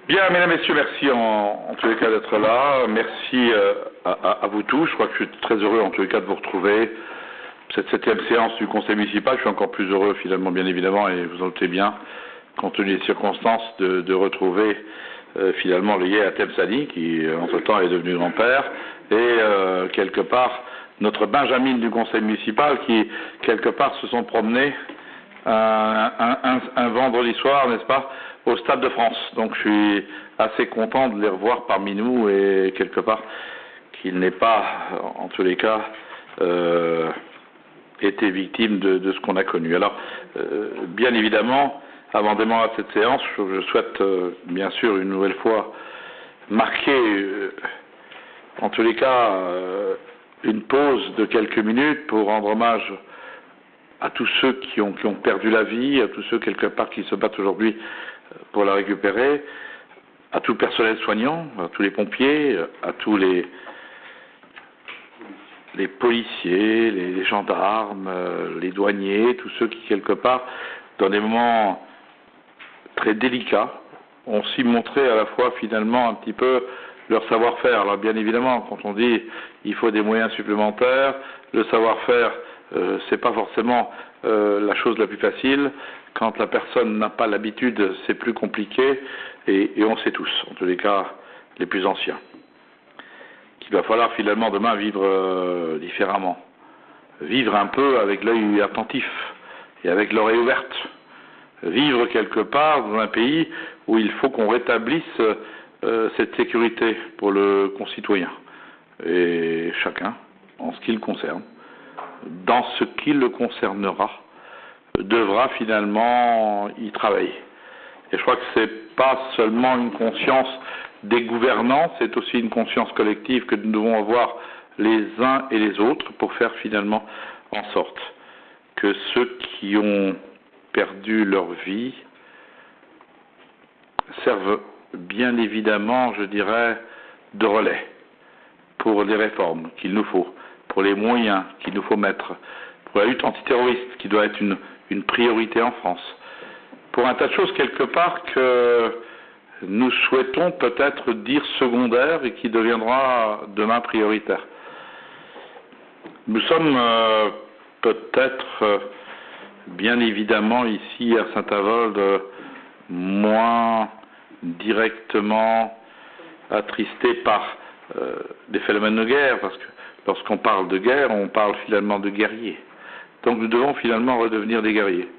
Bien, mesdames, messieurs, merci en tous les cas d'être là. Merci à vous tous. Je crois que je suis très heureux en tous les cas de vous retrouver. Cette 7e séance du Conseil municipal, je suis encore plus heureux finalement, bien évidemment, et vous en doutez bien, compte tenu des circonstances, de retrouver finalement le Yaya Temsani, qui entre-temps est devenu grand-père, et quelque part notre Benjamin du Conseil municipal, qui quelque part se sont promenés un vendredi soir, n'est-ce pas, au Stade de France. Donc je suis assez content de les revoir parmi nous et quelque part qu'il n'ait pas, en tous les cas, été victime de ce qu'on a connu. Alors, bien évidemment, avant de démarrer cette séance, je souhaite bien sûr une nouvelle fois marquer, en tous les cas, une pause de quelques minutes pour rendre hommage à tous ceux qui ont perdu la vie, à tous ceux quelque part qui se battent aujourd'hui pour la récupérer, à tout le personnel soignant, à tous les pompiers, à tous les policiers, les gendarmes, les douaniers, tous ceux qui quelque part, dans des moments très délicats, ont aussi montré à la fois finalement un petit peu leur savoir-faire. Alors bien évidemment, quand on dit il faut des moyens supplémentaires, le savoir-faire, c'est pas forcément la chose la plus facile. Quand la personne n'a pas l'habitude, c'est plus compliqué, et on sait tous, en tous les cas, les plus anciens, qu'il va falloir finalement demain vivre différemment. Vivre un peu avec l'œil attentif et avec l'oreille ouverte. Vivre quelque part dans un pays où il faut qu'on rétablisse cette sécurité pour le concitoyen. Et chacun, en ce qui le concerne, dans ce qui le concernera, devra finalement y travailler. Et je crois que c'est pas seulement une conscience des gouvernants, c'est aussi une conscience collective que nous devons avoir les uns et les autres pour faire finalement en sorte que ceux qui ont perdu leur vie servent bien évidemment, je dirais, de relais pour les réformes qu'il nous faut, pour les moyens qu'il nous faut mettre, pour la lutte antiterroriste qui doit être une priorité en France, pour un tas de choses quelque part que nous souhaitons peut-être dire secondaire et qui deviendra demain prioritaire. Nous sommes peut-être bien évidemment ici à Saint-Avold moins directement attristés par des phénomènes de guerre, parce que lorsqu'on parle de guerre, on parle finalement de guerriers. Donc nous devons finalement redevenir des guerriers.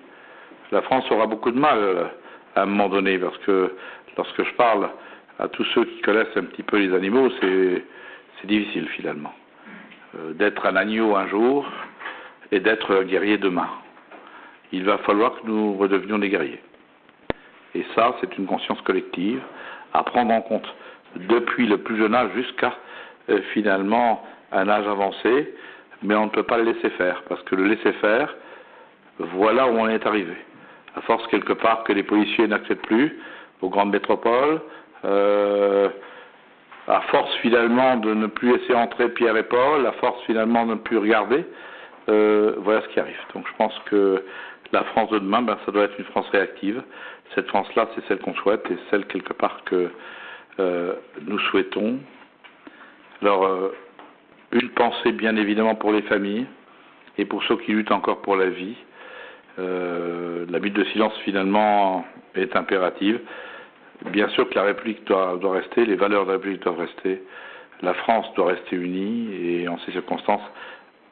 La France aura beaucoup de mal à un moment donné, parce que lorsque je parle à tous ceux qui connaissent un petit peu les animaux, c'est difficile finalement. D'être un agneau un jour et d'être un guerrier demain. Il va falloir que nous redevenions des guerriers. Et ça, c'est une conscience collective à prendre en compte depuis le plus jeune âge jusqu'à finalement un âge avancé, mais on ne peut pas le laisser faire, parce que le laisser faire, voilà où on est arrivé. À force quelque part que les policiers n'acceptent plus aux grandes métropoles, à force finalement de ne plus laisser entrer Pierre et Paul, à force finalement de ne plus regarder, voilà ce qui arrive. Donc je pense que la France de demain, ça doit être une France réactive. Cette France-là, c'est celle qu'on souhaite et celle quelque part que nous souhaitons. Alors, une pensée bien évidemment pour les familles et pour ceux qui luttent encore pour la vie. La minute de silence finalement est impérative. Bien sûr que la République doit rester, les valeurs de la République doivent rester, la France doit rester unie et en ces circonstances,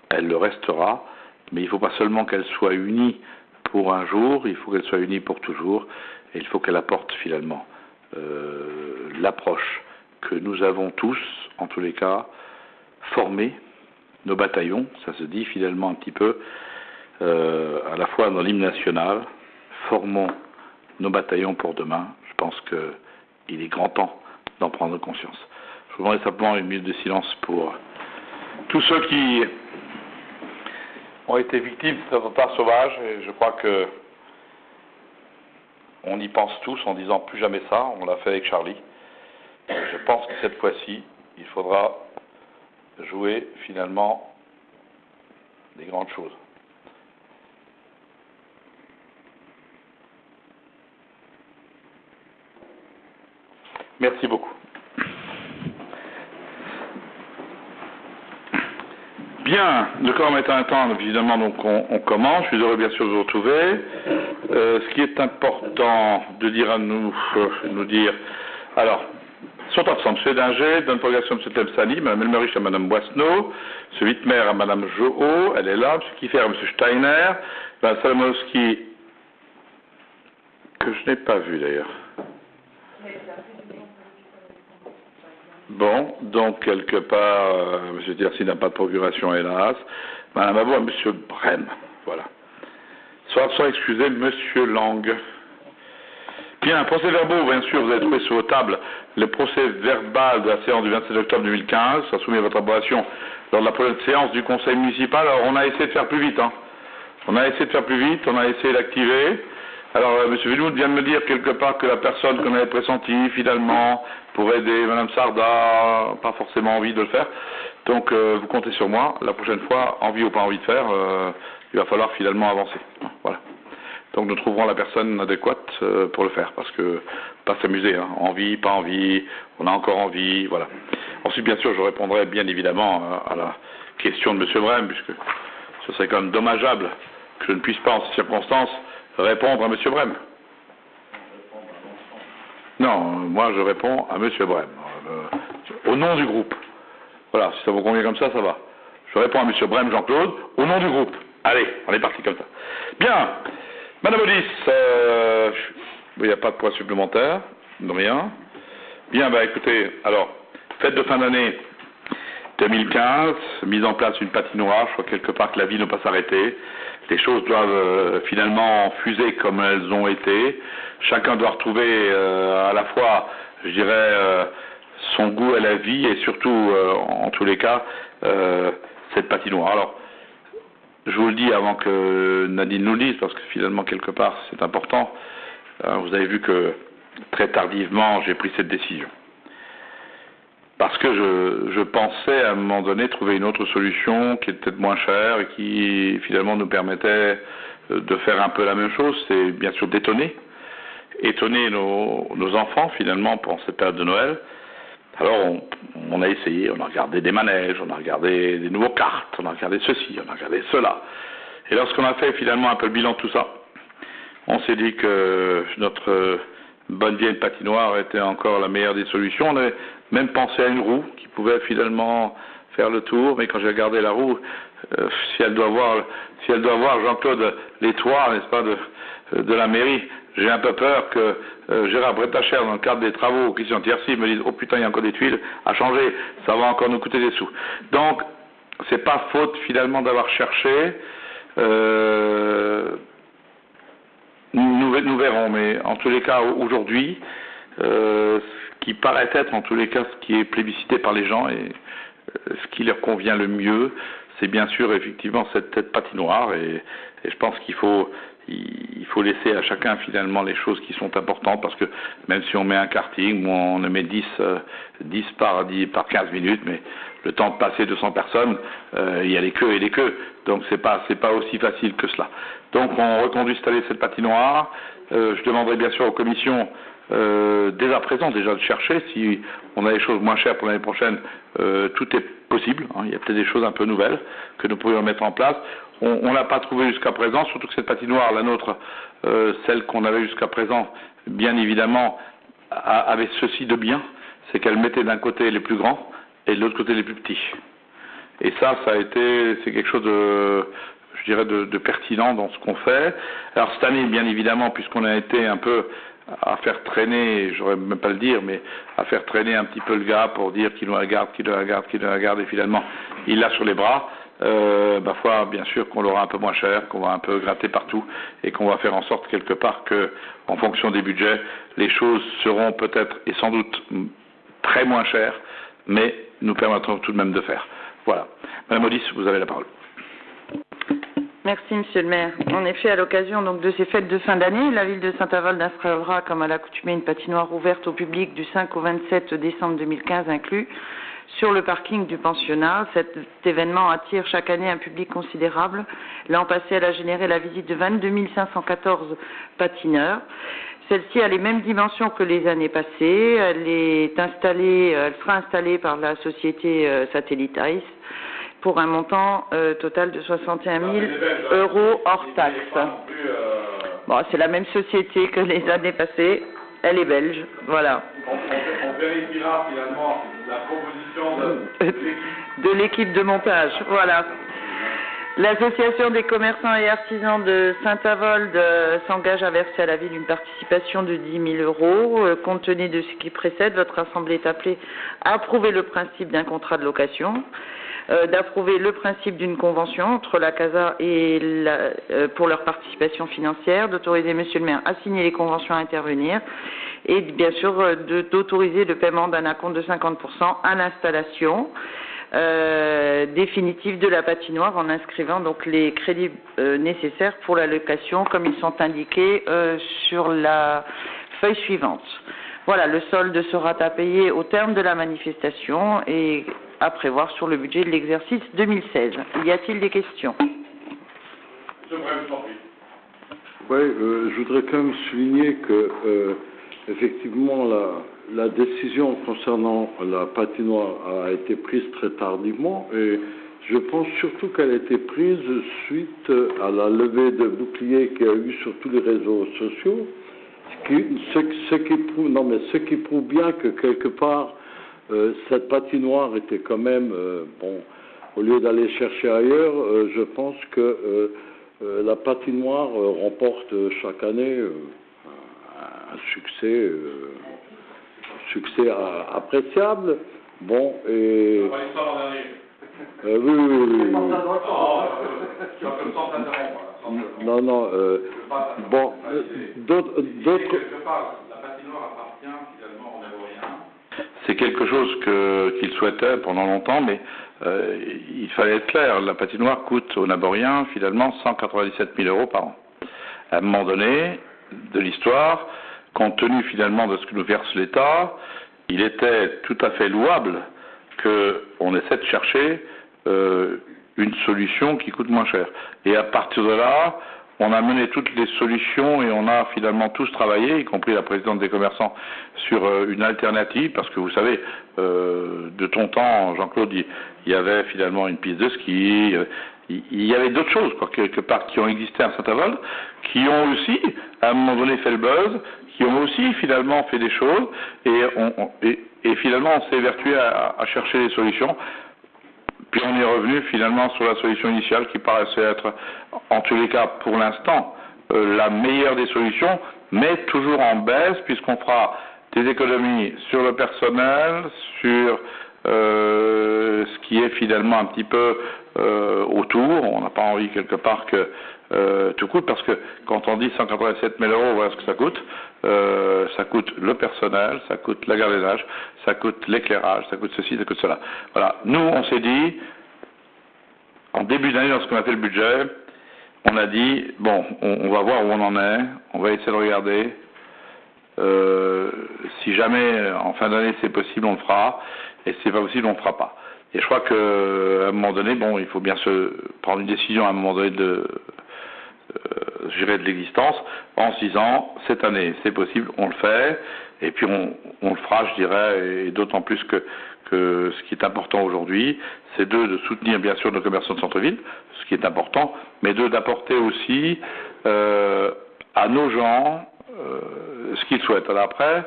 elle le restera, mais il ne faut pas seulement qu'elle soit unie pour un jour, il faut qu'elle soit unie pour toujours et il faut qu'elle apporte finalement l'approche que nous avons tous, en tous les cas, formé nos bataillons, ça se dit finalement un petit peu, à la fois dans l'hymne national, formons nos bataillons pour demain. Je pense qu'il est grand temps d'en prendre conscience. Je vous demanderai simplement une minute de silence pour tous ceux qui ont été victimes de cet attentat sauvage, et je crois que on y pense tous en disant plus jamais ça, on l'a fait avec Charlie. Je pense que cette fois-ci, il faudra jouer finalement des grandes choses. Merci beaucoup. Bien, le corps étant un temps, évidemment, donc on commence. Je suis heureux bien sûr de vous retrouver. Ce qui est important de dire à nous dire, alors, sont ensemble M. Dinger, donne progression M. Temsani, Mme Elmerich à Mme Boisseneau, M. Wittmer à Mme Joho, elle est là, M. Kiffer à M. Steiner, Mme Salomowski, que je n'ai pas vu d'ailleurs. Bon, donc quelque part, M. Thiercy n'a pas de procuration, hélas. Mme Abou à M. Brem, voilà. Soit absent, excusez, M. Lang. Bien, procès-verbaux, bien sûr, vous avez trouvé sur vos tables le procès-verbal de la séance du 27 octobre 2015, ça soumis à votre approbation lors de la prochaine séance du conseil municipal. Alors, on a essayé de faire plus vite, hein. On a essayé d'activer. Alors, M. Villmout vient de me dire quelque part que la personne qu'on avait pressentie, finalement, pour aider Mme Sarda, pas forcément envie de le faire. Donc, vous comptez sur moi. La prochaine fois, envie ou pas envie de faire, il va falloir finalement avancer. Voilà. Donc, nous trouverons la personne adéquate pour le faire, parce que, pas s'amuser, hein. Envie, pas envie, on a encore envie, voilà. Ensuite, bien sûr, je répondrai bien évidemment à la question de M. Brem, puisque ce serait quand même dommageable que je ne puisse pas, en ces circonstances, répondre à M. Brem. Non, moi je réponds à M. Brem. Au nom du groupe. Voilà, si ça vous convient comme ça, ça va. Je réponds à M. Brem, Jean-Claude, au nom du groupe. Allez, on est parti comme ça. Bien. Madame Audis, il n'y a pas de point supplémentaire, de rien. Bien, écoutez, alors, fête de fin d'année 2015, mise en place une patinoire, je crois quelque part que la vie ne peut pas s'arrêter. Les choses doivent finalement fuser comme elles ont été. Chacun doit retrouver à la fois, je dirais, son goût à la vie et surtout, en tous les cas, cette patinoire. Alors, je vous le dis avant que Nadine nous le dise, parce que finalement, quelque part, c'est important. Vous avez vu que très tardivement, j'ai pris cette décision. Parce que je pensais à un moment donné trouver une autre solution qui était peut-être moins chère et qui finalement nous permettait de faire un peu la même chose, c'est bien sûr d'étonner nos enfants finalement pendant cette période de Noël. Alors on a essayé, on a regardé des manèges, on a regardé des nouveaux cartes, on a regardé ceci, on a regardé cela. Et lorsqu'on a fait finalement un peu le bilan de tout ça, on s'est dit que notre bonne vieille patinoire était encore la meilleure des solutions. On avait même pensé à une roue qui pouvait finalement faire le tour, mais quand j'ai regardé la roue, si elle doit voir Jean-Claude les toits, n'est-ce pas, de la mairie, j'ai un peu peur que Gérard Bretacher, dans le cadre des travaux, Christian Thiercy, me dise oh putain, il y a encore des tuiles à changer, ça va encore nous coûter des sous. Donc, c'est pas faute finalement d'avoir cherché. Nous verrons, mais en tous les cas, aujourd'hui, ce qui paraît être, en tous les cas, ce qui est plébiscité par les gens et ce qui leur convient le mieux, c'est bien sûr, effectivement, cette patinoire. Et je pense qu'il faut laisser à chacun, finalement, les choses qui sont importantes, parce que même si on met un karting, où on en met 10 par 15 minutes, mais le temps de passer 200 personnes, il y a les queues et les queues. Donc c'est pas aussi facile que cela. Donc on reconduit installer cette patinoire. Je demanderai bien sûr aux commissions dès à présent déjà de chercher si on a des choses moins chères pour l'année prochaine. Tout est possible, hein. Il y a peut-être des choses un peu nouvelles que nous pourrions mettre en place. On l'a pas trouvé jusqu'à présent, surtout que cette patinoire, la nôtre, celle qu'on avait jusqu'à présent, bien évidemment, avait ceci de bien, c'est qu'elle mettait d'un côté les plus grands et de l'autre côté les plus petits. Et c'est quelque chose de pertinent dans ce qu'on fait. Alors cette année, bien évidemment, puisqu'on a été un peu à faire traîner, j'aurais même pas le dire, mais à faire traîner un petit peu le gars pour dire qu'il nous regarde, et finalement il l'a sur les bras. Foi, bien sûr qu'on l'aura un peu moins cher, qu'on va un peu gratter partout et qu'on va faire en sorte quelque part que, en fonction des budgets, les choses seront peut-être et sans doute très moins chères, mais nous permettront tout de même de faire. Voilà. Madame Audis, vous avez la parole. Merci, Monsieur le maire. En effet, à l'occasion donc de ces fêtes de fin d'année, la ville de Saint-Avold installera, comme à l'accoutumée, une patinoire ouverte au public du 5 au 27 décembre 2015 inclus, sur le parking du pensionnat. Cet événement attire chaque année un public considérable. L'an passé, elle a généré la visite de 22 514 patineurs. Celle-ci a les mêmes dimensions que les années passées. Elle sera installée par la société Satellite Ice pour un montant total de 61 000 € hors taxe. Bon, c'est la même société que les années passées. Elle est belge, voilà. On vérifiera finalement la proposition de l'équipe de montage, voilà. L'association des commerçants et artisans de Saint-Avold s'engage à verser à la ville une participation de 10 000 €. Compte tenu de ce qui précède, votre assemblée est appelée à approuver le principe d'un contrat de location, d'approuver le principe d'une convention entre la CASA et pour leur participation financière, d'autoriser monsieur le maire à signer les conventions à intervenir et bien sûr d'autoriser le paiement d'un acompte de 50% à l'installation définitive de la patinoire en inscrivant donc les crédits nécessaires pour la location comme ils sont indiqués sur la feuille suivante. Voilà, le solde sera à payer au terme de la manifestation et à prévoir sur le budget de l'exercice 2016. Y a-t-il des questions? Oui, je voudrais quand même souligner que effectivement la décision concernant la patinoire a été prise très tardivement et je pense surtout qu'elle a été prise suite à la levée de boucliers qu'il y a eu sur tous les réseaux sociaux, ce qui prouve bien que quelque part cette patinoire était quand même, bon, au lieu d'aller chercher ailleurs, je pense que la patinoire remporte chaque année un succès appréciable. Bon, et... oui. Non, bon, d'autres... La patinoire appartient finalement aux Navoriens. C'est quelque chose qu'ils souhaitaient pendant longtemps, mais il fallait être clair. La patinoire coûte aux Naboriens finalement 197 000 € par an. À un moment donné de l'histoire, compte tenu finalement de ce que nous verse l'État, il était tout à fait louable qu'on essaie de chercher une solution qui coûte moins cher. Et à partir de là, on a mené toutes les solutions et on a finalement tous travaillé, y compris la présidente des commerçants, sur une alternative, parce que vous savez, de ton temps, Jean-Claude, il y avait finalement une piste de ski, il y avait d'autres choses, quoi, quelque part, qui ont existé à Saint-Avold, qui ont aussi, à un moment donné, fait le buzz, qui ont aussi finalement fait des choses, et finalement on s'est évertué à chercher des solutions. Puis on est revenu finalement sur la solution initiale qui paraissait être, en tous les cas pour l'instant, la meilleure des solutions, mais toujours en baisse, puisqu'on fera des économies sur le personnel, sur ce qui est finalement un petit peu autour. On n'a pas envie quelque part que tout coûte, parce que quand on dit 187 000 €, voilà ce que ça coûte. Ça coûte le personnel, ça coûte la gardiennage, ça coûte l'éclairage, ça coûte ceci, ça coûte cela. Voilà. Nous, on s'est dit, en début d'année, lorsqu'on a fait le budget, on a dit, bon, on va voir où on en est, on va essayer de regarder. Si jamais, en fin d'année, c'est possible, on le fera, et si c'est pas possible, on le fera pas. Et je crois qu'à un moment donné, bon, il faut bien se prendre une décision à un moment donné de gérer de l'existence, en se disant, cette année, c'est possible, on le fait, et puis on le fera, je dirais, et d'autant plus que ce qui est important aujourd'hui, c'est de soutenir bien sûr nos commerçants de centre-ville, ce qui est important, mais d'apporter aussi à nos gens ce qu'ils souhaitent. Alors après,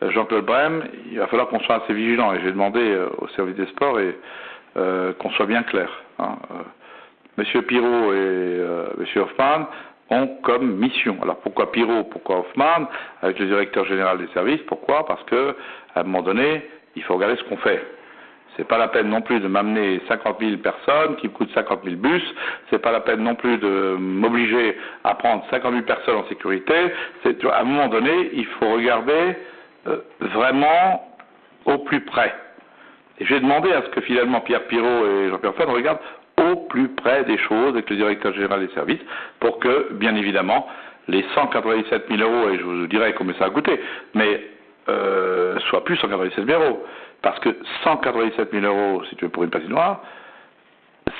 Jean-Claude Brem, il va falloir qu'on soit assez vigilant, et j'ai demandé au service des sports qu'on soit bien clair. Hein. Monsieur Pirot et Monsieur Hoffmann ont comme mission. Alors pourquoi Pirot, pourquoi Hoffmann, avec le directeur général des services? Pourquoi? Parce que à un moment donné, il faut regarder ce qu'on fait. C'est pas la peine non plus de m'amener 50 000 personnes qui me coûtent 50 000 bus. C'est pas la peine non plus de m'obliger à prendre 50 000 personnes en sécurité. À un moment donné, il faut regarder vraiment au plus près. Et j'ai demandé à ce que finalement Pierre Pirot et Jean-Pierre Hoffmann regardent au plus près des choses avec le directeur général des services pour que, bien évidemment, les 197 000 €, et je vous dirai combien ça a coûté, mais soit plus 197 000 €. Parce que 197 000 €, si tu veux, pour une patinoire,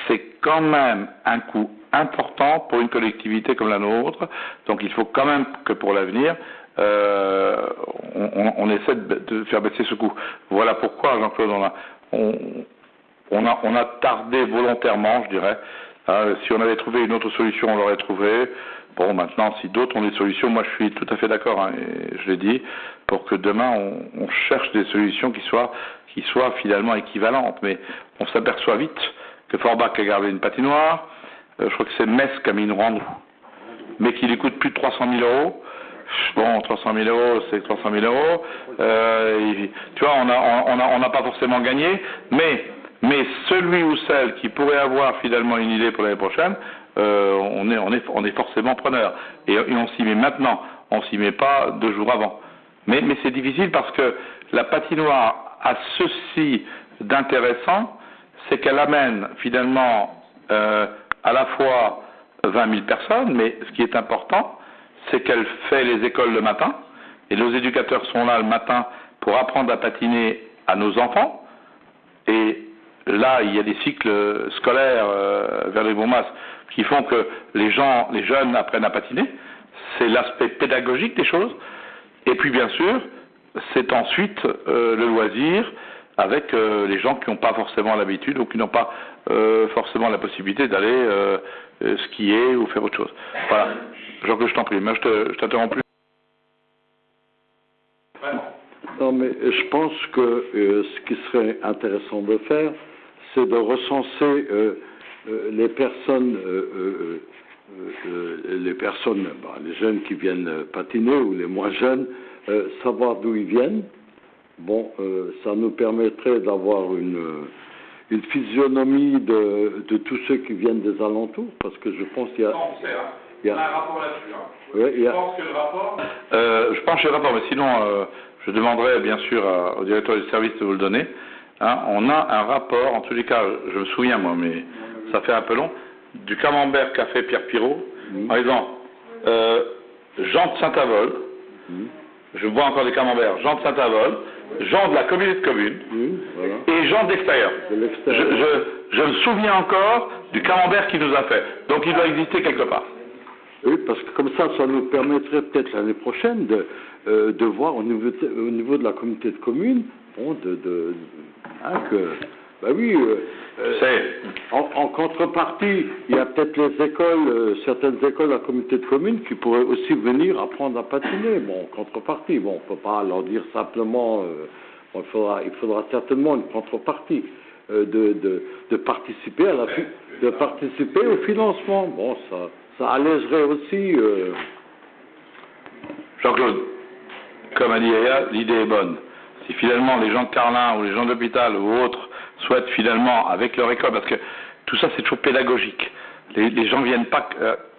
c'est quand même un coût important pour une collectivité comme la nôtre. Donc il faut quand même que pour l'avenir, on essaie de faire baisser ce coût. Voilà pourquoi, Jean-Claude, on a tardé volontairement, je dirais. Si on avait trouvé une autre solution, on l'aurait trouvée. Bon, maintenant, si d'autres ont des solutions, moi je suis tout à fait d'accord, et je l'ai dit, pour que demain on cherche des solutions qui soient finalement équivalentes. Mais on s'aperçoit vite que Forbach a gardé une patinoire, je crois que c'est Metz qui a mis une Randou, mais qui lui coûte plus de 300 000 euros. Bon, 300 000 euros, c'est 300 000 euros. Tu vois, on n'a pas forcément gagné, mais celui ou celle qui pourrait avoir finalement une idée pour l'année prochaine, on est forcément preneur. Et on s'y met maintenant, on s'y met pas 2 jours avant. Mais c'est difficile parce que la patinoire a ceci d'intéressant, c'est qu'elle amène finalement à la fois 20 000 personnes, mais ce qui est important, c'est qu'elle fait les écoles le matin, et nos éducateurs sont là le matin pour apprendre à patiner à nos enfants, et là, il y a des cycles scolaires vers les Bourmas qui font que les jeunes apprennent à patiner. C'est l'aspect pédagogique des choses. Et puis, bien sûr, c'est ensuite le loisir avec les gens qui n'ont pas forcément l'habitude ou qui n'ont pas forcément la possibilité d'aller skier ou faire autre chose. Voilà. Jean-Claude, je t'en prie, mais je t'interromps plus. Non, mais je pense que ce qui serait intéressant de faire, c'est de recenser les personnes, les jeunes qui viennent patiner ou les moins jeunes, savoir d'où ils viennent. Bon, ça nous permettrait d'avoir une physionomie de tous ceux qui viennent des alentours, parce que je pense qu'il y a... Il y a un rapport là-dessus. Oui, je pense que le rapport... je pense que le rapport, mais sinon, je demanderai bien sûr au directeur du service de vous le donner. On a un rapport, en tous les cas, je me souviens moi, mais ça fait un peu long, du camembert qu'a fait Pierre Pirot, en disant Jean de Saint-Avold, je bois encore des camemberts, Jean de Saint-Avold, Jean de la communauté de communes, voilà. Et Jean de l'extérieur. Je me souviens encore du camembert qu'il nous a fait. Donc il doit exister quelque part. Oui, parce que comme ça nous permettrait peut-être l'année prochaine de voir au niveau de la communauté de communes, bon, en contrepartie, il y a peut-être les écoles, certaines écoles de la communauté de communes qui pourraient aussi venir apprendre à patiner. Bon, en contrepartie, bon, on ne peut pas leur dire simplement, il faudra certainement une contrepartie de participer au financement. Bon, ça allégerait aussi. Jean-Claude, comme a dit Yaya, l'idée est bonne. Si finalement les gens de Carlin ou les gens de l'hôpital ou autres souhaitent finalement avec leur école, parce que tout ça c'est toujours pédagogique. Les gens viennent pas,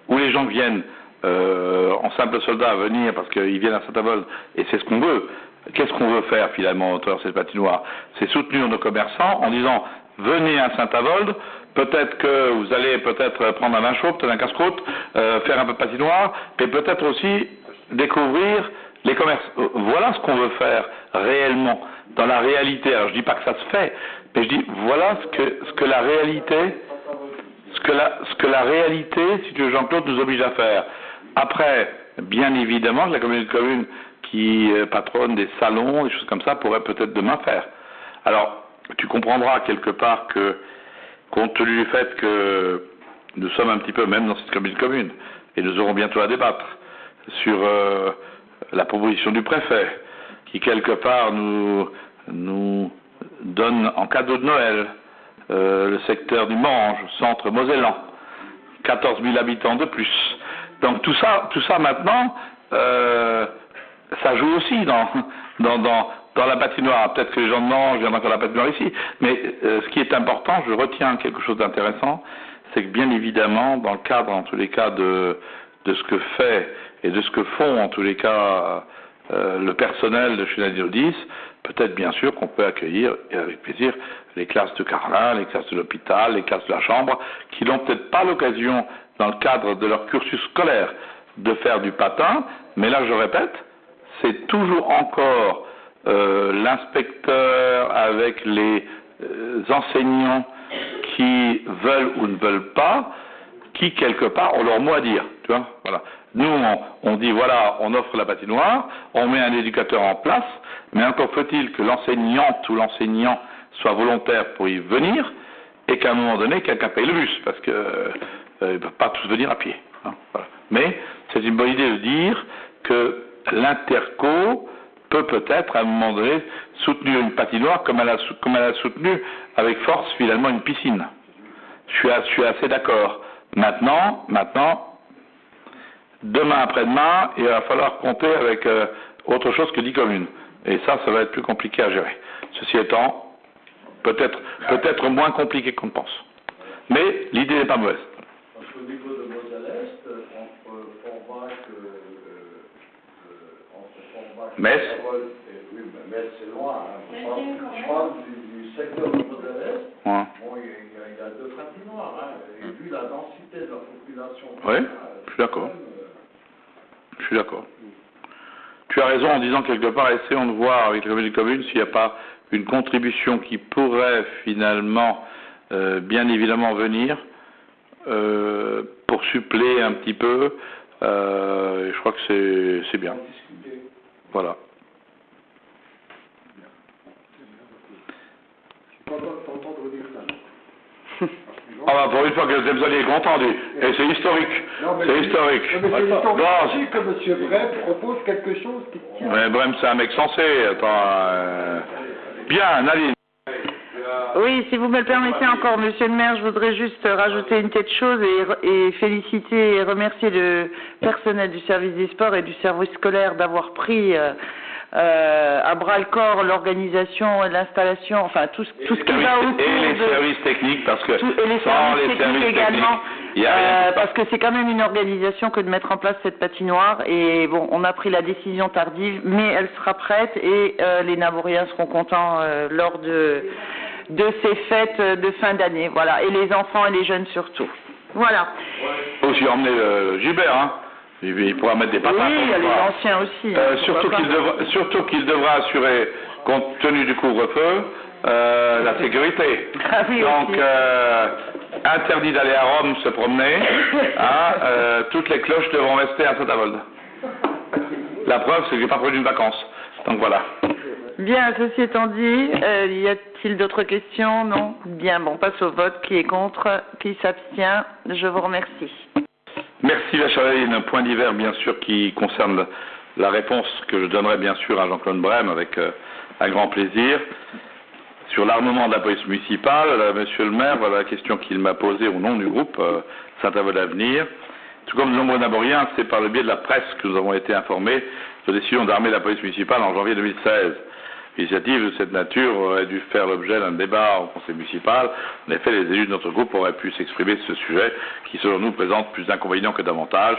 ou les gens viennent en simple soldat venir parce qu'ils viennent à Saint-Avold et c'est ce qu'on veut. Qu'est-ce qu'on veut faire finalement dans cette patinoire? C'est soutenir nos commerçants en disant venez à Saint-Avold, peut-être que vous allez prendre un vin chaud, peut-être un casse-croûte, faire un peu de patinoire, mais peut-être aussi découvrir les commerces. Voilà ce qu'on veut faire réellement, dans la réalité. Alors je dis pas que ça se fait, mais je dis voilà ce que la réalité, ce que la réalité, si tu veux Jean-Claude, nous oblige à faire. Après, bien évidemment, la communauté de communes qui patronne des salons, des choses comme ça, pourrait peut-être demain faire. Alors, tu comprendras quelque part que, compte tenu du fait que nous sommes un petit peu même dans cette communauté de communes, et nous aurons bientôt à débattre sur la proposition du préfet, qui quelque part nous donne en cadeau de Noël le secteur du Mange, centre mosellan, 14 000 habitants de plus. Donc tout ça maintenant, ça joue aussi dans la patinoire. Peut-être que les gens de Nantes viennent encore la patinoire ici, mais ce qui est important, je retiens quelque chose d'intéressant, c'est que bien évidemment, dans le cadre en tous les cas de ce que fait et de ce que font en tous les cas le personnel de chez Nadir 10, peut-être bien sûr qu'on peut accueillir, et avec plaisir, les classes de Carlin, les classes de l'hôpital, les classes de la chambre, qui n'ont peut-être pas l'occasion, dans le cadre de leur cursus scolaire, de faire du patin, mais là je répète, c'est toujours encore l'inspecteur avec les enseignants qui veulent ou ne veulent pas qui, quelque part, ont leur mot à dire. Tu vois, voilà. Nous, on dit, voilà, on offre la patinoire, on met un éducateur en place, mais encore faut-il que l'enseignante ou l'enseignant soit volontaire pour y venir, et qu'à un moment donné, quelqu'un paye le bus, parce que ils ne peuvent pas tous venir à pied. Hein, voilà. Mais c'est une bonne idée de dire que l'interco peut peut-être, à un moment donné, soutenir une patinoire comme elle a soutenu avec force, finalement, une piscine. Je suis assez d'accord. Maintenant, demain après-demain, il va falloir compter avec autre chose que 10 communes. Et ça va être plus compliqué à gérer. Ceci étant, peut-être moins compliqué qu'on ne pense. Mais l'idée n'est pas mauvaise. Parce qu'au niveau de Moselle-Est, entre Forbach Metz. Oui, mais Metz c'est loin. Hein. Je parle du secteur de Moselle-Est. Ouais. Bon, il y a 2 patinoires. Hein. Et vu la densité de la population. Oui, je suis d'accord. Je suis d'accord. Tu as raison en disant quelque part, essayons de voir avec les communes s'il n'y a pas une contribution qui pourrait finalement, bien évidemment, venir pour suppléer un petit peu. Je crois que c'est bien. Voilà. Ah bah pour une fois que vous allez être entendu. Et c'est historique. C'est historique. Mais c'est historique que M. Brem propose quelque chose qui tient. Mais Brem, c'est un mec sensé. Attends. Bien, Naline. Oui, si vous me le permettez encore, Monsieur le maire, je voudrais juste rajouter une petite chose et féliciter et remercier le personnel du service des sports et du service scolaire d'avoir pris à bras-le-corps l'organisation et l'installation, enfin tout ce qui va autour et les services techniques, parce que et les sans services les techniques services également, il n'y a rien. parce que c'est quand même une organisation que de mettre en place cette patinoire. Et bon, on a pris la décision tardive, mais elle sera prête et les Navoriens seront contents lors de ces fêtes de fin d'année. Voilà, et les enfants et les jeunes surtout. Voilà. Il faut aussi emmener Gilbert, hein. Il pourra mettre des patates. Oui, il y a les anciens aussi. Surtout qu'il devra assurer, compte tenu du couvre-feu, la sécurité. Ah oui, donc, interdit d'aller à Rome se promener. Hein, toutes les cloches devront rester à Saint-Avold. La preuve, c'est que j'ai pas pris d'une vacance. Donc voilà. Bien, ceci étant dit, y a-t-il d'autres questions? Non? Bien, bon, on passe au vote. Qui est contre? Qui s'abstient? Je vous remercie. Merci, la Chalaline. Un point divers, bien sûr, qui concerne la réponse que je donnerai, bien sûr, à Jean-Claude Brem avec un grand plaisir. Sur l'armement de la police municipale, monsieur le maire, voilà la question qu'il m'a posée au nom du groupe Saint-Avold Avenir. Tout comme de nombreux Naboriens, c'est par le biais de la presse que nous avons été informés de la décision d'armer la police municipale en janvier 2016. L'initiative de cette nature aurait dû faire l'objet d'un débat au conseil municipal. En effet, les élus de notre groupe auraient pu s'exprimer sur ce sujet qui, selon nous, présente plus d'inconvénients que d'avantages.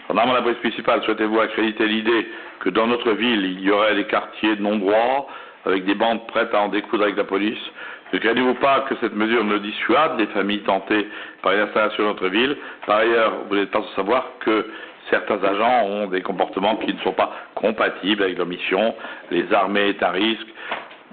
En armant la police municipale, souhaitez-vous accréditer l'idée que dans notre ville, il y aurait des quartiers de non-droit, avec des bandes prêtes à en découdre avec la police? Ne craignez-vous pas que cette mesure ne dissuade les familles tentées par une installation dans notre ville? Par ailleurs, vous n'êtes pas sans savoir que certains agents ont des comportements qui ne sont pas compatibles avec leur mission. Les armées est un risque.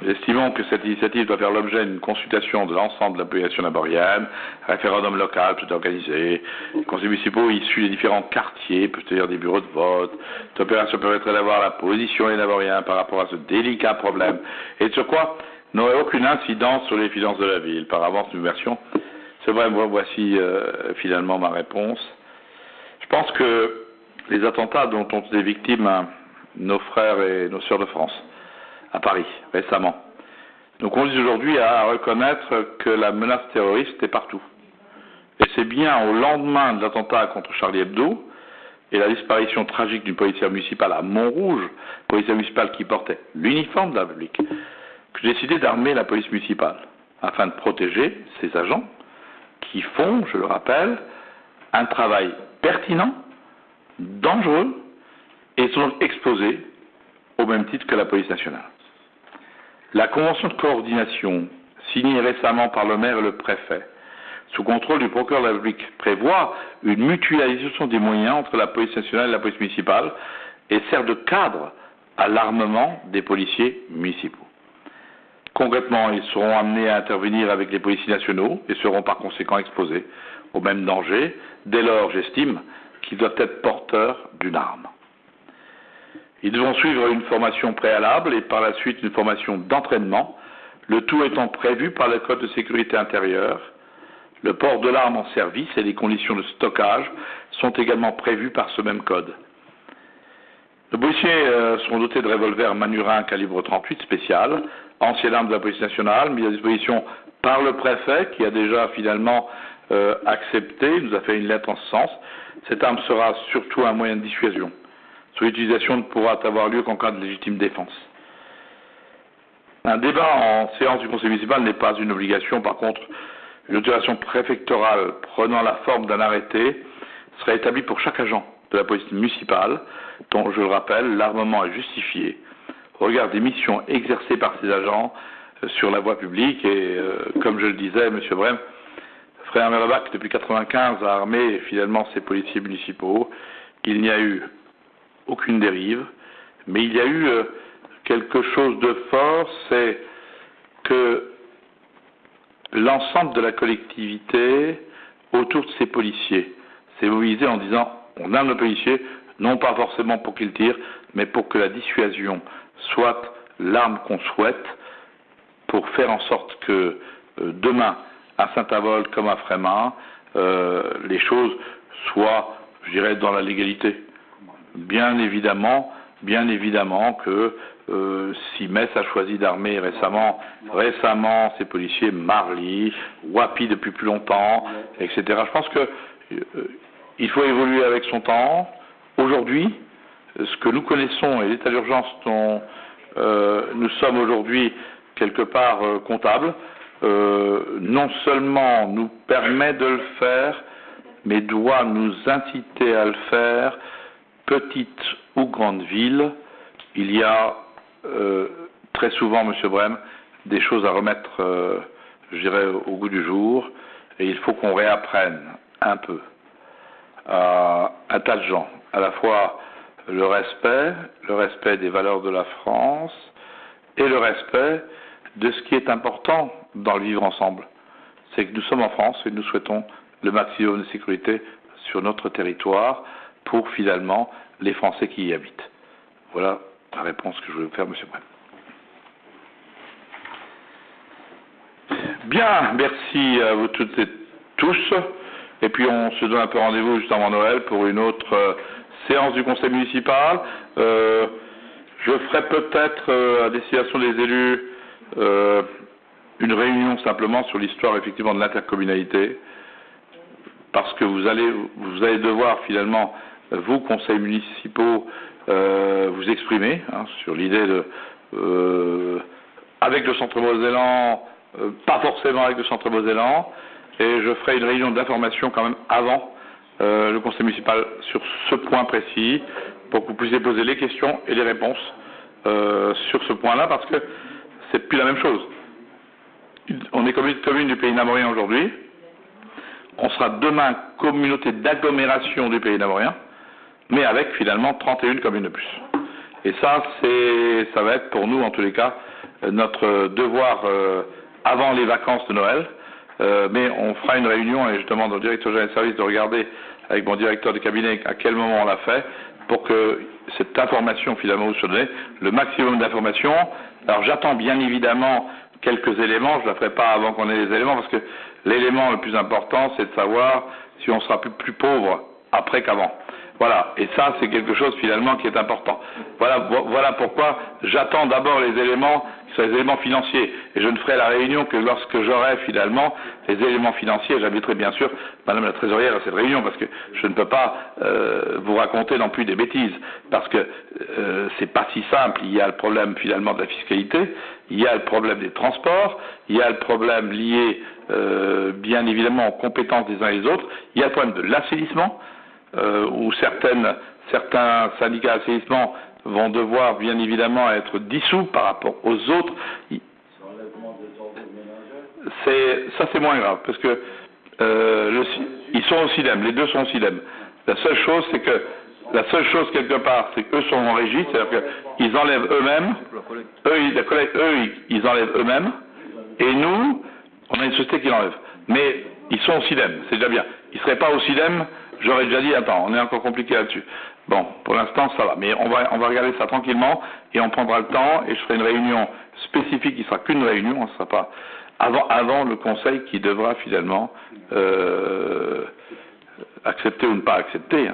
Nous estimons que cette initiative doit faire l'objet d'une consultation de l'ensemble de la population naborienne, un référendum local peut être organisé, les conseils municipaux issus des différents quartiers peuvent tenir des bureaux de vote. Cette opération permettrait d'avoir la position des Naboriens par rapport à ce délicat problème et de ce quoi n'aurait aucune incidence sur les finances de la ville. Par avance, nous remercions. C'est vrai, moi, voici finalement ma réponse. Je pense que les attentats dont ont été victimes nos frères et nos sœurs de France, à Paris, récemment, nous conduisent aujourd'hui à reconnaître que la menace terroriste est partout. Et c'est bien au lendemain de l'attentat contre Charlie Hebdo et la disparition tragique d'une policière municipale à Montrouge, policière municipale qui portait l'uniforme de la République, que j'ai décidé d'armer la police municipale afin de protéger ces agents qui font, je le rappelle, un travail pertinent, dangereux et sont exposés au même titre que la police nationale. La convention de coordination signée récemment par le maire et le préfet, sous contrôle du procureur de la République, prévoit une mutualisation des moyens entre la police nationale et la police municipale et sert de cadre à l'armement des policiers municipaux. Concrètement, ils seront amenés à intervenir avec les policiers nationaux et seront par conséquent exposés au même danger. Dès lors, j'estime qu'ils doivent être porteurs d'une arme. Ils devront suivre une formation préalable et par la suite une formation d'entraînement, le tout étant prévu par le Code de sécurité intérieure. Le port de l'arme en service et les conditions de stockage sont également prévus par ce même code. Nos policiers seront dotés de revolvers Manurin calibre 38 spécial, ancienne arme de la police nationale, mise à disposition par le préfet qui a déjà finalement accepté, il nous a fait une lettre en ce sens. Cette arme sera surtout un moyen de dissuasion. Son utilisation ne pourra avoir lieu qu'en cas de légitime défense. Un débat en séance du conseil municipal n'est pas une obligation. Par contre, une autorisation préfectorale prenant la forme d'un arrêté sera établie pour chaque agent de la police municipale, dont, je le rappelle, l'armement est justifié au regard des missions exercées par ces agents sur la voie publique. Et comme je le disais, M. Brem, Frère Merlebach, depuis 1995, a armé finalement ses policiers municipaux. Il n'y a eu aucune dérive, mais il y a eu quelque chose de fort, c'est que l'ensemble de la collectivité autour de ces policiers s'est mobilisé en disant on arme nos policiers, non pas forcément pour qu'ils tirent, mais pour que la dissuasion soit l'arme qu'on souhaite, pour faire en sorte que demain, à Saint-Avold comme à Frémin, les choses soient, je dirais, dans la légalité. Bien évidemment que si Metz a choisi d'armer récemment ces policiers, Marly, Wapi depuis plus longtemps, etc. Je pense que il faut évoluer avec son temps. Aujourd'hui, ce que nous connaissons et l'état d'urgence dont nous sommes aujourd'hui quelque part comptables, non seulement nous permet de le faire, mais doit nous inciter à le faire, petite ou grande ville. Il y a très souvent, M. Brem, des choses à remettre, je dirais, au goût du jour, et il faut qu'on réapprenne un peu à un tas de gens, à la fois le respect des valeurs de la France et le respect de ce qui est important dans le vivre ensemble. C'est que nous sommes en France et nous souhaitons le maximum de sécurité sur notre territoire pour finalement les Français qui y habitent. Voilà la réponse que je voulais vous faire, M. Brem. Bien, merci à vous toutes et tous. Et puis on se donne un peu rendez-vous juste avant Noël pour une autre séance du conseil municipal. Je ferai peut-être à destination des élus une réunion simplement sur l'histoire effectivement de l'intercommunalité, parce que vous allez devoir finalement, vous, conseils municipaux, vous exprimer sur l'idée de avec le Centre Mosellan, pas forcément avec le Centre Mosellan, et je ferai une réunion d'information quand même avant le conseil municipal sur ce point précis, pour que vous puissiez poser les questions et les réponses sur ce point-là, parce que c'est plus la même chose. On est commune du Pays Namorien aujourd'hui, on sera demain communauté d'agglomération du Pays Namorien, mais avec finalement 31 communes de plus. Et ça va être pour nous, en tous les cas, notre devoir avant les vacances de Noël. Mais on fera une réunion et je demande au directeur général des services de regarder avec mon directeur de cabinet à quel moment on l'a fait pour que cette information finalement vous soit donnée, le maximum d'informations. Alors j'attends bien évidemment quelques éléments, je ne la ferai pas avant qu'on ait les éléments, parce que l'élément le plus important c'est de savoir si on sera plus pauvre après qu'avant. Voilà, et ça c'est quelque chose finalement qui est important. Voilà pourquoi j'attends d'abord les éléments qui sont les éléments financiers, et je ne ferai la réunion que lorsque j'aurai finalement les éléments financiers. J'inviterai bien sûr Madame la Trésorière à cette réunion, parce que je ne peux pas vous raconter non plus des bêtises, parce que c'est pas si simple. Il y a le problème finalement de la fiscalité, il y a le problème des transports, il y a le problème lié bien évidemment aux compétences des uns et des autres, il y a le problème de l'assainissement, où certains syndicats d'assainissement vont devoir bien évidemment être dissous par rapport aux autres. Ça c'est moins grave, parce que ils sont au SILEM, les deux sont au SILEM. La seule chose c'est que La seule chose quelque part, c'est qu'eux sont en régie, c'est-à-dire qu'ils enlèvent eux-mêmes, ils enlèvent eux-mêmes, et nous, on a une société qui l'enlève. Mais ils sont au SIDEM, c'est déjà bien. Ils ne seraient pas au SIDEM, j'aurais déjà dit, attends, on est encore compliqué là-dessus. Bon, pour l'instant, ça va. Mais on va regarder ça tranquillement, et on prendra le temps, et je ferai une réunion spécifique, qui ne sera qu'une réunion, ne sera pas avant le Conseil qui devra finalement accepter ou ne pas accepter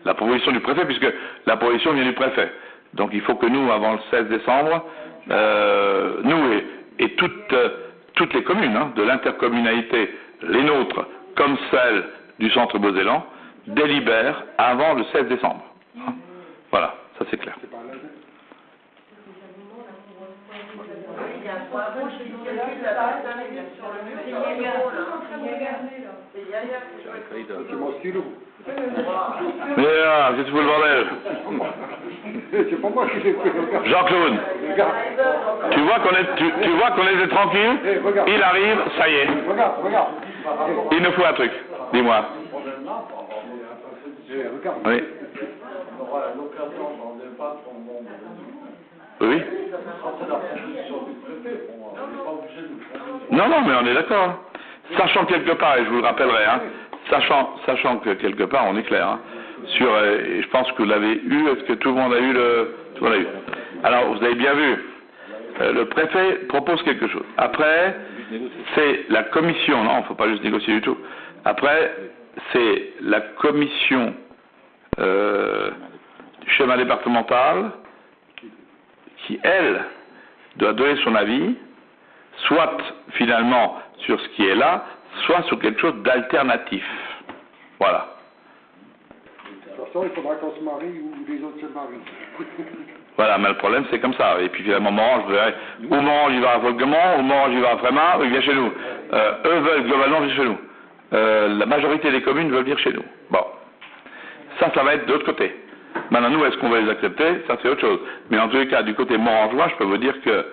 la proposition du préfet, puisque la proposition vient du préfet. Donc il faut que nous, avant le 16 décembre, nous et toutes les communes de l'intercommunalité, les nôtres, comme celle du centre Beauzélan, délibèrent avant le 16 décembre. Voilà, ça c'est clair. C'est mon stylo. Mais là, qu'est-ce que tu fous le bordel? C'est pas moi qui l'ai fait. Jean-Claude, tu vois qu'on était tranquille, il arrive, ça y est. Regarde. Il nous faut un truc, dis-moi. Regarde. Oui. On aura l'occasion d'en débattre au moment Oui. quand c'est la proposition du préfet, on n'est pas obligé de nous faire. Non, mais on est d'accord. Sachant quelque part, et je vous le rappellerai, sachant que quelque part, on est clair, sur, et je pense que vous l'avez eu, est-ce que tout le monde a eu tout le monde a eu. Alors, vous avez bien vu, le préfet propose quelque chose. Après, c'est la commission, non, il ne faut pas juste négocier du tout. Après, c'est la commission du schéma départemental qui, elle, doit donner son avis, soit finalement sur ce qui est là, soit sur quelque chose d'alternatif. Voilà. De toute façon, il faudra qu'on se marie ou les autres se marient. Voilà, mais le problème c'est comme ça. Et puis finalement, Morange, ou Morange il va à Volgemont, ou Morange il va à Frémin, ou il vient chez nous. Eux veulent globalement venir chez nous. La majorité des communes veulent venir chez nous. Bon. Ça va être de l'autre côté. Maintenant, nous, est-ce qu'on va les accepter? Ça, c'est autre chose. Mais en tous les cas, du côté morangeois, je peux vous dire que,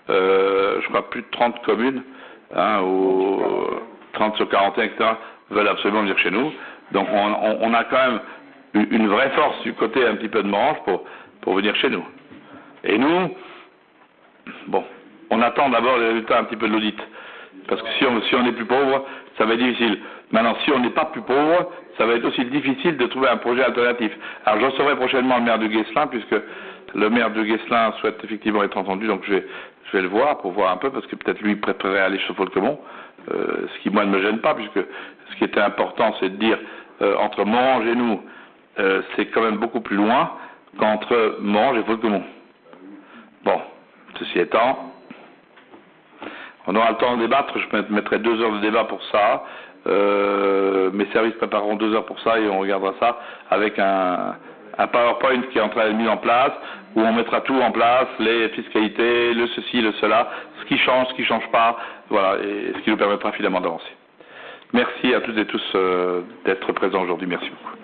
je crois, plus de 30 communes, ou 30 sur 41, etc., veulent absolument venir chez nous. Donc, on a quand même une vraie force du côté un petit peu de Morange pour venir chez nous. Et nous, bon, on attend d'abord les résultats un petit peu de l'audit. Parce que si on est plus pauvre, ça va être difficile. Maintenant, si on n'est pas plus pauvre, ça va être aussi difficile de trouver un projet alternatif. Alors, je recevrai prochainement le maire de Guesselin, puisque le maire de Guesselin souhaite effectivement être entendu, donc je vais le voir pour voir un peu, parce que peut-être lui préférerait aller chez Folquemont, ce qui, moi, ne me gêne pas, puisque ce qui était important, c'est de dire, entre Morange et nous, c'est quand même beaucoup plus loin qu'entre Morange et Folquemont. Bon, ceci étant, on aura le temps de débattre, je mettrai 2 heures de débat pour ça. Mes services prépareront 2 heures pour ça et on regardera ça avec un PowerPoint qui est en train d'être mis en place, où on mettra tout en place, les fiscalités, le ceci, le cela, ce qui change pas, voilà, et ce qui nous permettra finalement d'avancer. Merci à toutes et tous d'être présents aujourd'hui, merci beaucoup.